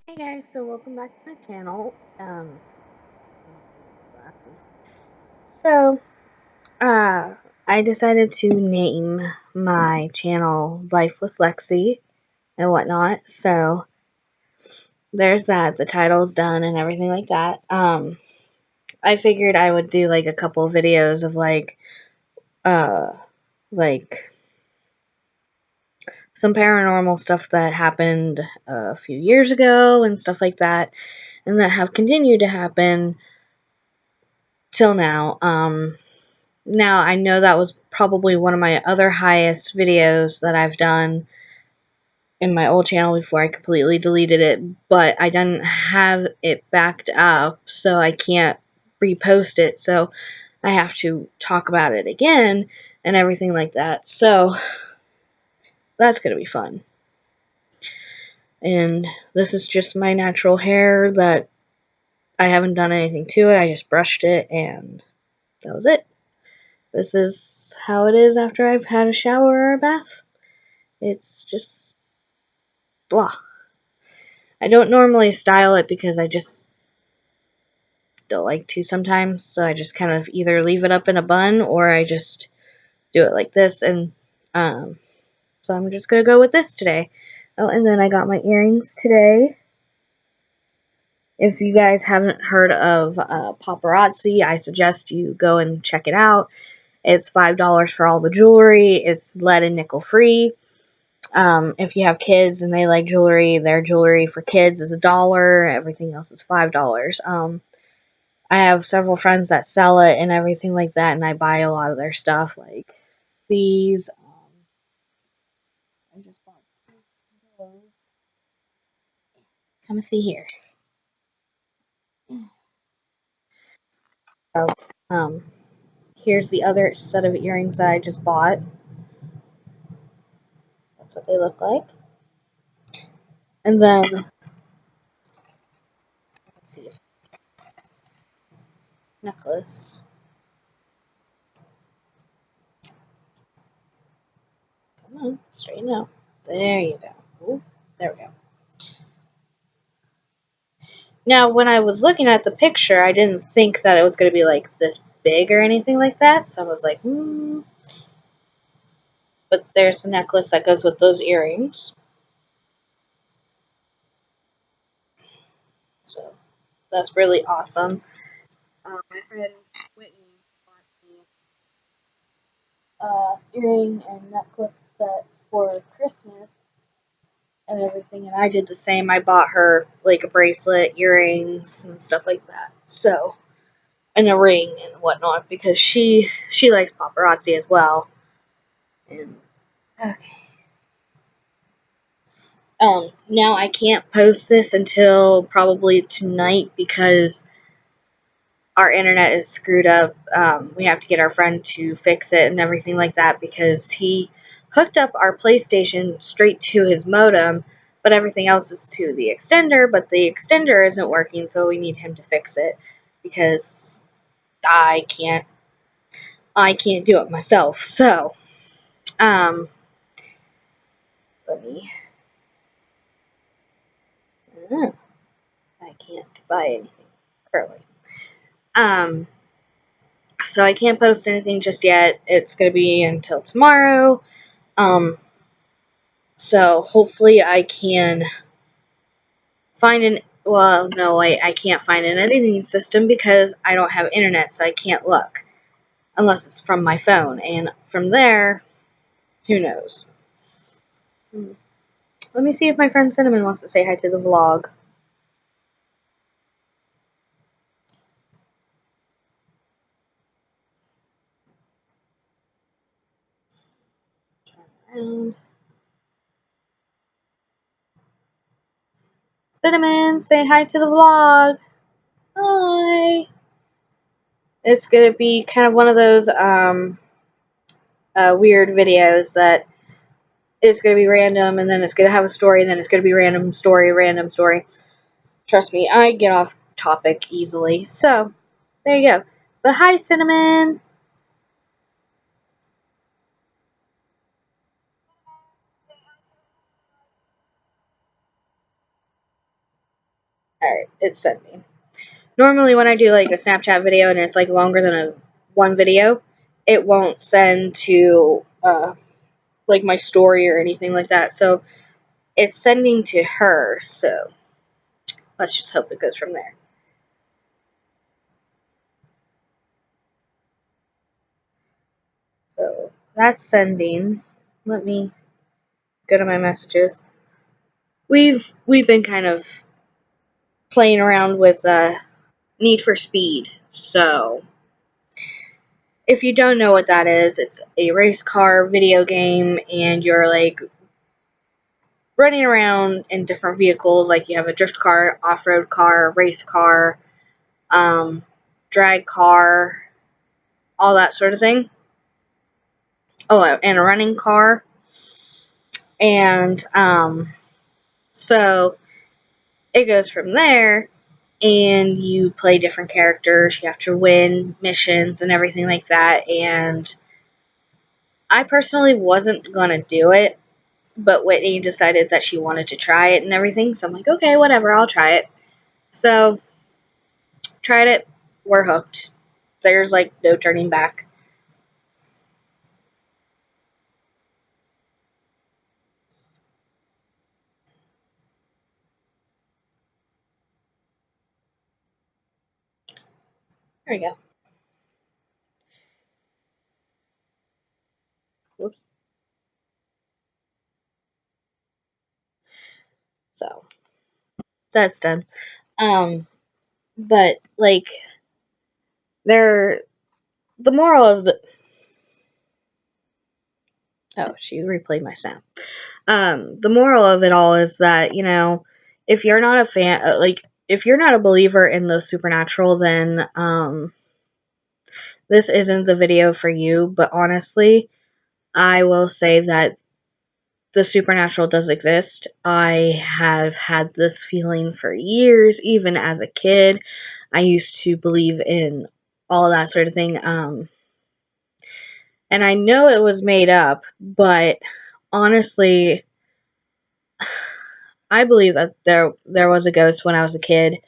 Hey guys, so welcome back to my channel. Glasses. So, uh, I decided to name my channel Life with Lexi and whatnot. So, there's that. The title's done and everything like that. I figured I would do like a couple of videos of uh, like some paranormal stuff that happened a few years ago and stuff like that, and that have continued to happen till now. Now, I know that was probably one of my other highest videos that I've done in my old channel before I completely deleted it, but I didn't have it backed up, so I can't repost it, so I have to talk about it again and everything like that. So, that's gonna be fun. And this is just my natural hair that I haven't done anything to it, I just brushed it, and that was it. This is how it is after I've had a shower or a bath. It's just blah. I don't normally style it because I just don't like to sometimes, so I just kind of either leave it up in a bun or I just do it like this, and um, so I'm just gonna go with this today. Oh, and then I got my earrings today. If you guys haven't heard of Paparazzi, I suggest you go and check it out. It's $5 for all the jewelry. It's lead and nickel free. If you have kids and they like jewelry, their jewelry for kids is $1. Everything else is $5. I have several friends that sell it and everything like that, and I buy a lot of their stuff, like these. I just bought those. Come see here. So, um, here's the other set of earrings that I just bought. That's what they look like. And then, let's see, necklace. Come on, straighten out. There you go. Ooh, there we go. Now, when I was looking at the picture, I didn't think that it was going to be like this big or anything like that. So I was like, But there's the necklace that goes with those earrings. So that's really awesome. My friend Whitney bought me earring and necklace set for Christmas and everything, and I did the same. I bought her like a bracelet, earrings, and stuff like that. So, and a ring and whatnot because she likes paparazzi as well. And okay. Now I can't post this until probably tonight because our internet is screwed up. We have to get our friend to fix it and everything like that because he hooked up our PlayStation straight to his modem, but everything else is to the extender, but the extender isn't working, so we need him to fix it because I can't do it myself. So, um, let me. I can't buy anything currently. Um, so I can't post anything just yet. It's gonna be until tomorrow. Um, so hopefully I can find an. Well, no, I can't find an editing system because I don't have internet, so I can't look unless it's from my phone. And from there, who knows? Let me see if my friend Cinnamon wants to say hi to the vlog. Turn around. Cinnamon, say hi to the vlog. Hi. It's gonna be kind of one of those weird videos that is gonna be random, and then it's gonna have a story, and then it's gonna be random story, random story. Trust me, I get off topic easily. So, there you go. But hi, Cinnamon. Alright, it's sending. Normally when I do like a Snapchat video and it's like longer than a one video, it won't send to like my story or anything like that. So it's sending to her, so let's just hope it goes from there. So that's sending. Let me go to my messages. We've been kind of playing around with Need for Speed. So if you don't know what that is, it's a race car video game, and you're like running around in different vehicles. Like you have a drift car, off road car, race car, um, drag car, all that sort of thing. Oh, and a running car. And so it goes from there, and you play different characters. You have to win missions and everything like that. And I personally wasn't gonna do it, but Whitney decided that she wanted to try it and everything. So I'm like, okay, whatever, I'll try it. So tried it. We're hooked. There's like no turning back. There we go. Whoops. So that's done. But like, there, the moral of the she replayed my snap. The moral of it all is that, if you're not a fan, like if you're not a believer in the supernatural, then this isn't the video for you. But honestly, I will say that the supernatural does exist. I have had this feeling for years, even as a kid. I used to believe in all that sort of thing. And I know it was made up, but honestly, I believe that there was a ghost when I was a kid.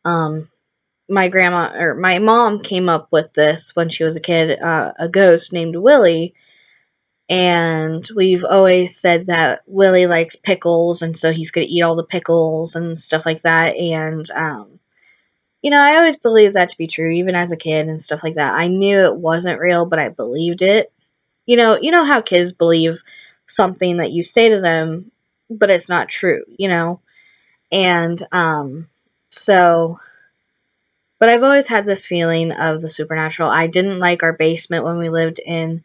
Um, my grandma or my mom came up with this when she was a kid, a ghost named Willie. And we've always said that Willie likes pickles, and so he's going to eat all the pickles and stuff like that. And, I always believed that to be true, even as a kid and stuff like that. I knew it wasn't real, but I believed it. You know how kids believe something that you say to them, but it's not true, And, so, but I've always had this feeling of the supernatural. I didn't like our basement when we lived in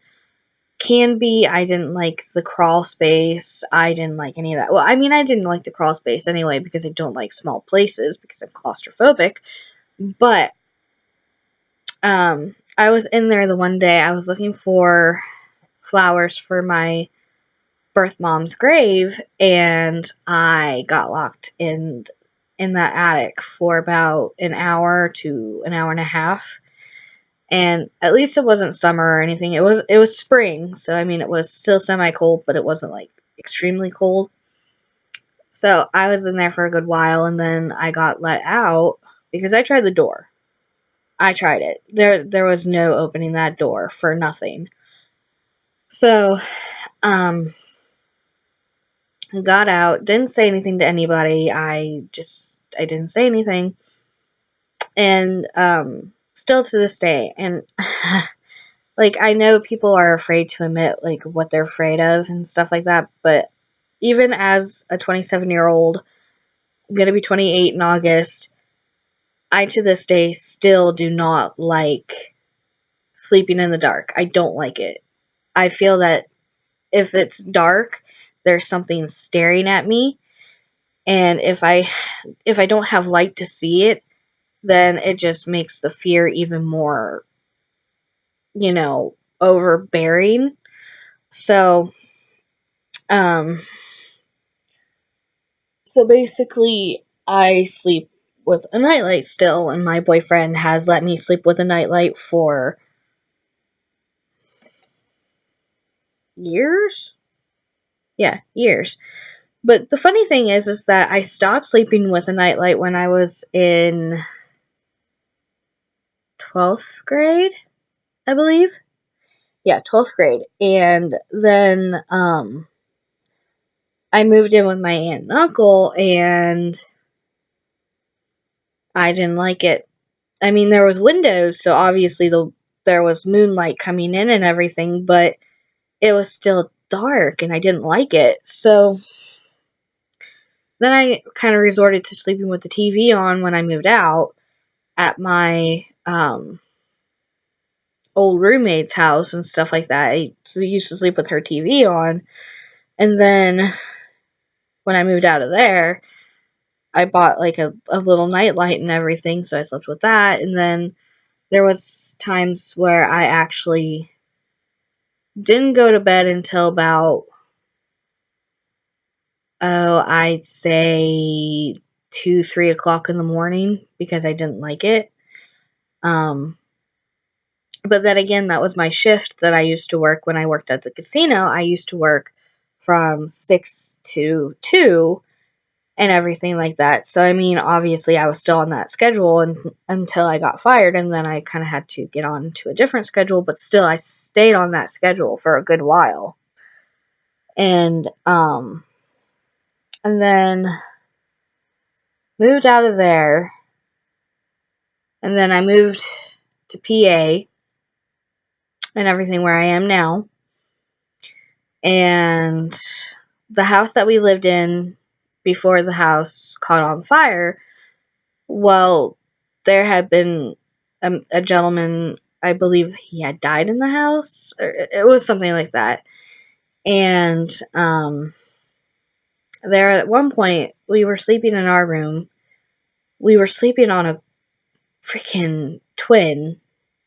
Canby. I didn't like the crawl space. I didn't like any of that. Well, I mean, I didn't like the crawl space anyway because I don't like small places because I'm claustrophobic. But I was in there the one day. I was looking for flowers for my birth mom's grave, and I got locked in that attic for about an hour to an hour and a half. And at least it wasn't summer or anything. It was spring, so I mean it was still semi cold, but it wasn't like extremely cold. So I was in there for a good while, and then I got let out because I tried the door. I tried it. There was no opening that door for nothing. So, um got out, didn't say anything to anybody. I didn't say anything. And still to this day, and like I know people are afraid to admit like what they're afraid of and stuff like that, but even as a 27-year-old, I'm going to be 28 in August, I to this day still do not like sleeping in the dark. I don't like it. I feel that if it's dark, there's something staring at me, and if I don't have light to see it, then it just makes the fear even more, overbearing. So, um so basically I sleep with a nightlight still, and my boyfriend has let me sleep with a nightlight for years. Yeah, years. But the funny thing is that I stopped sleeping with a nightlight when I was in 12th grade, I believe. Yeah, 12th grade. And then I moved in with my aunt and uncle, and I didn't like it. I mean, there was windows, so obviously there was moonlight coming in and everything, but it was still dark, and I didn't like it. So then I kind of resorted to sleeping with the TV on when I moved out at my old roommate's house and stuff like that. I used to sleep with her TV on, and then when I moved out of there, I bought like a little nightlight and everything, so I slept with that. And then there was times where I actually didn't go to bed until about, I'd say 2, 3 o'clock in the morning because I didn't like it. Um, but then again, that was my shift that I used to work when I worked at the casino. I used to work from 6 to 2 and everything like that. So, I mean, obviously, I was still on that schedule until I got fired, and then I kind of had to get on to a different schedule, but still, I stayed on that schedule for a good while. And then moved out of there, and then I moved to PA and everything where I am now. And the house that we lived in before the house caught on fire, well, there had been a gentleman, I believe he had died in the house, or it was something like that. And there at one point, we were sleeping in our room. We were sleeping on a freaking twin,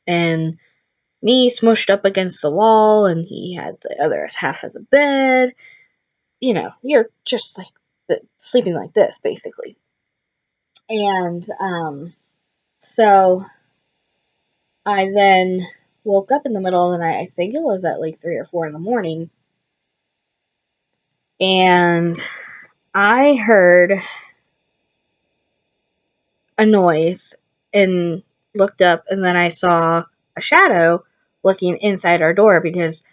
and me smushed up against the wall, and he had the other half of the bed. You know, you're just like sleeping like this, basically. And so I then woke up in the middle of the night. I think it was at like 3 or 4 in the morning, and I heard a noise and looked up, and then I saw a shadow looking inside our door because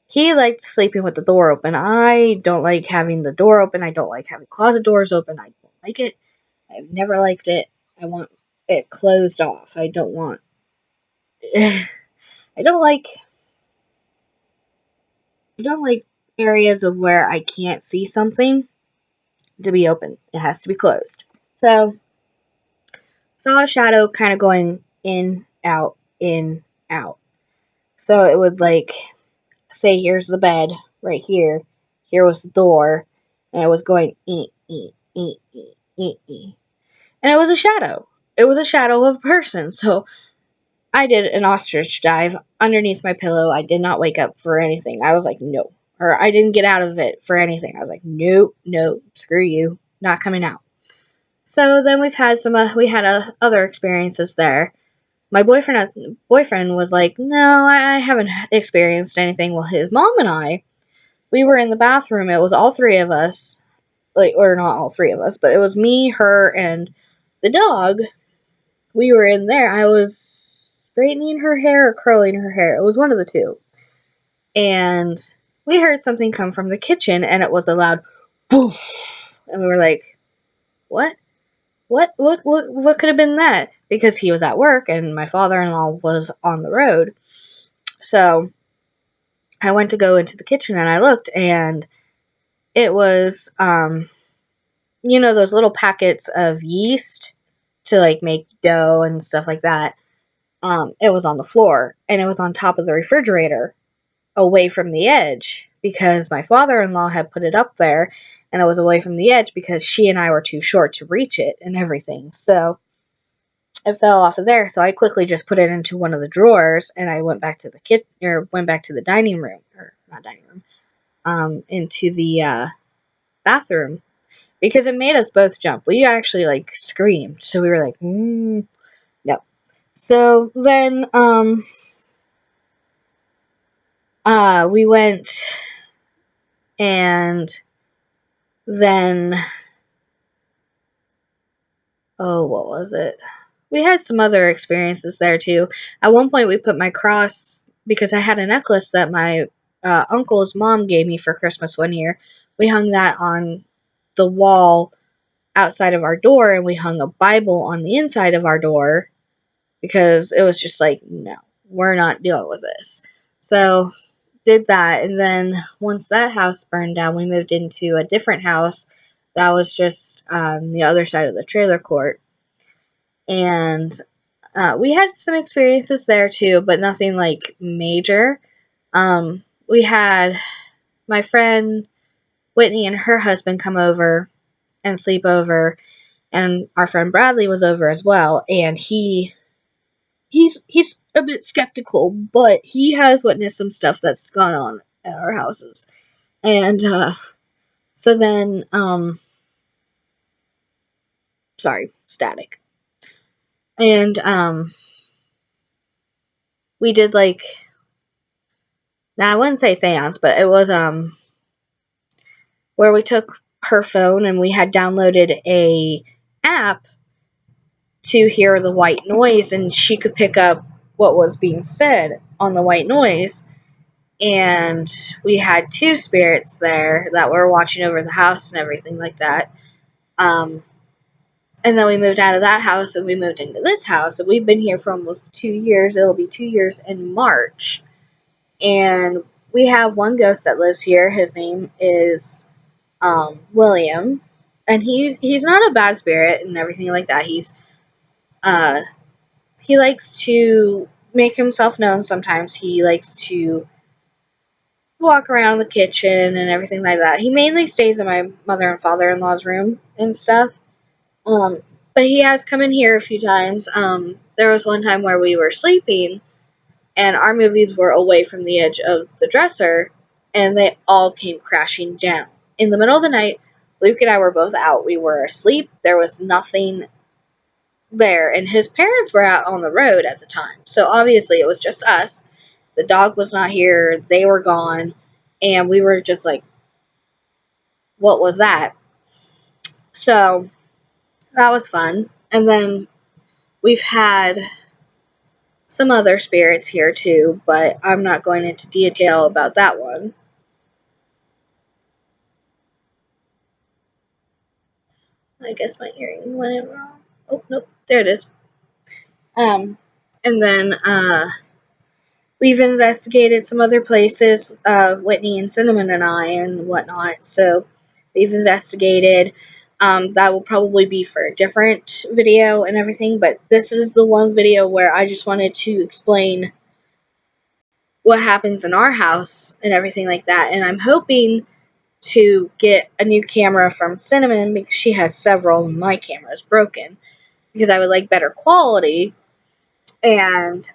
he liked sleeping with the door open. I don't like having the door open. I don't like having closet doors open. I don't like it. I've never liked it. I want it closed off. I don't want. I don't like. I don't like areas of where I can't see something to be open. It has to be closed. So, saw a shadow kind of going in, out, in, out. So it would like say, here's the bed right here. Here was the door, and it was going and it was a shadow. It was a shadow of a person. So I did an ostrich dive underneath my pillow. I did not wake up for anything. I was like, no. Or I didn't get out of it for anything. I was like, no, no, screw you. Not coming out. So then we had other experiences there. My boyfriend was like, no, I haven't experienced anything. Well, his mom and I, we were in the bathroom. It was all three of us, like, or not all three of us, but it was me, her, and the dog. We were in there. I was straightening her hair or curling her hair. It was one of the two. And we heard something come from the kitchen, and it was a loud poof. And we were like, what? What could have been that? Because he was at work and my father-in-law was on the road. So I went to go into the kitchen and I looked, and it was, those little packets of yeast to like make dough and stuff like that. It was on the floor, and it was on top of the refrigerator away from the edge because my father-in-law had put it up there, and it was away from the edge because she and I were too short to reach it and everything. So it fell off of there. So I quickly just put it into one of the drawers, and I went back to the went back to the dining room, or not dining room, into the bathroom because it made us both jump. We actually like screamed, so we were like, no. So then we went and then, what was it? We had some other experiences there too. At one point, we put my cross, because I had a necklace that my uncle's mom gave me for Christmas one year. We hung that on the wall outside of our door, and we hung a Bible on the inside of our door because it was just like, no, we're not dealing with this. So did that, and then once that house burned down, we moved into a different house that was just on the other side of the trailer court. And we had some experiences there too, but nothing like major. We had my friend Whitney and her husband come over and sleep over, and our friend Bradley was over as well, and he's a bit skeptical, but he has witnessed some stuff that's gone on at our houses. And so then sorry, static. And we did like, now I wouldn't say seance, but it was where we took her phone and we had downloaded a app to hear the white noise, and she could pick up what was being said on the white noise. And we had two spirits there that were watching over the house and everything like that. And then we moved out of that house and we moved into this house, and we've been here for almost 2 years. It'll be 2 years in March. And we have one ghost that lives here. His name is William, and he's not a bad spirit and everything like that. He likes to make himself known. Sometimes he likes to walk around the kitchen and everything like that. He mainly stays in my mother and father-in-law's room and stuff. But he has come in here a few times. There was one time where we were sleeping, and our movies were away from the edge of the dresser, and they all came crashing down. In the middle of the night, Luke and I were both out. We were asleep. There was nothing there, and his parents were out on the road at the time. So obviously it was just us. The dog was not here. They were gone. And we were just like, what was that? So that was fun. And then we've had some other spirits here too, but I'm not going into detail about that one. I guess my earring went wrong. Oh, nope. There it is. And then, we've investigated some other places, Whitney and Cinnamon and I and whatnot. So we've investigated. That will probably be for a different video and everything, but this is the one video where I just wanted to explain what happens in our house and everything like that. And I'm hoping to get a new camera from Cinnamon because she has several, and my camera is broken, because I would like better quality, and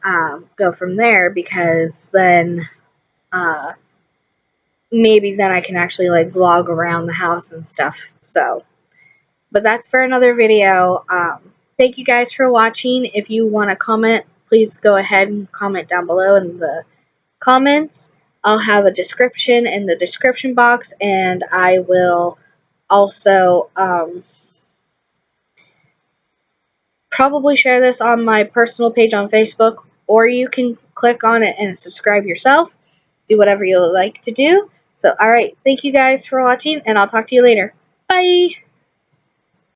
go from there, because then maybe then I can actually like vlog around the house and stuff. So, but that's for another video. Thank you guys for watching. If you want to comment, please go ahead and comment down below in the comments. I'll have a description in the description box, and I will also probably share this on my personal page on Facebook, or you can click on it and subscribe yourself. Do whatever you like to do. So, alright, thank you guys for watching, and I'll talk to you later. Bye!